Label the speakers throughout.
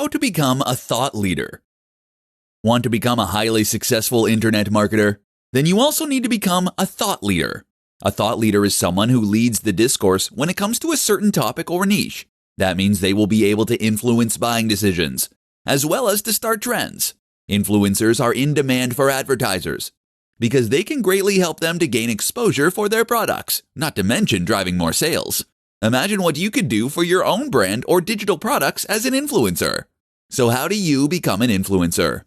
Speaker 1: How to become a thought leader. Want to become a highly successful internet marketer? Then you also need to become a thought leader. A thought leader is someone who leads the discourse when it comes to a certain topic or niche. That means they will be able to influence buying decisions, as well as to start trends. Influencers are in demand for advertisers because they can greatly help them to gain exposure for their products, not to mention driving more sales. Imagine what you could do for your own brand or digital products as an influencer. So how do you become an influencer?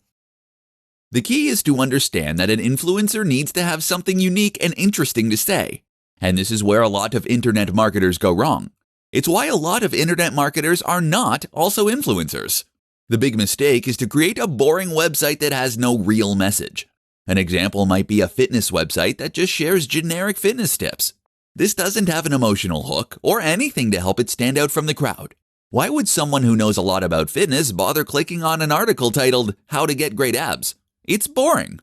Speaker 1: The key is to understand that an influencer needs to have something unique and interesting to say. And this is where a lot of internet marketers go wrong. It's why a lot of internet marketers are not also influencers. The big mistake is to create a boring website that has no real message. An example might be a fitness website that just shares generic fitness tips. This doesn't have an emotional hook or anything to help it stand out from the crowd. Why would someone who knows a lot about fitness bother clicking on an article titled, "How to Get Great Abs"? It's boring.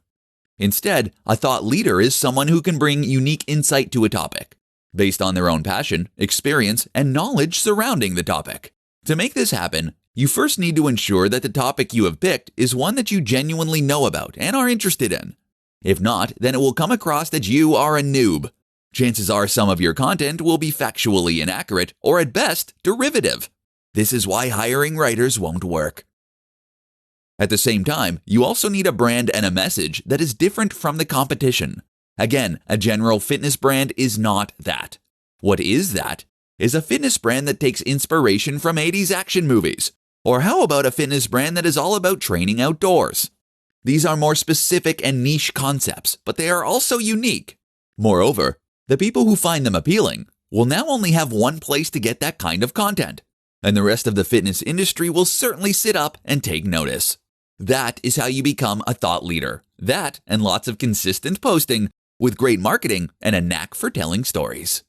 Speaker 1: Instead, a thought leader is someone who can bring unique insight to a topic, based on their own passion, experience, and knowledge surrounding the topic. To make this happen, you first need to ensure that the topic you have picked is one that you genuinely know about and are interested in. If not, then it will come across that you are a noob. Chances are some of your content will be factually inaccurate or at best derivative. This is why hiring writers won't work. At the same time, you also need a brand and a message that is different from the competition. Again, a general fitness brand is not that. What is that? Is a fitness brand that takes inspiration from 80s action movies. Or how about a fitness brand that is all about training outdoors? These are more specific and niche concepts, but they are also unique. Moreover, the people who find them appealing will now only have one place to get that kind of content, and the rest of the fitness industry will certainly sit up and take notice. That is how you become a thought leader. That and lots of consistent posting with great marketing and a knack for telling stories.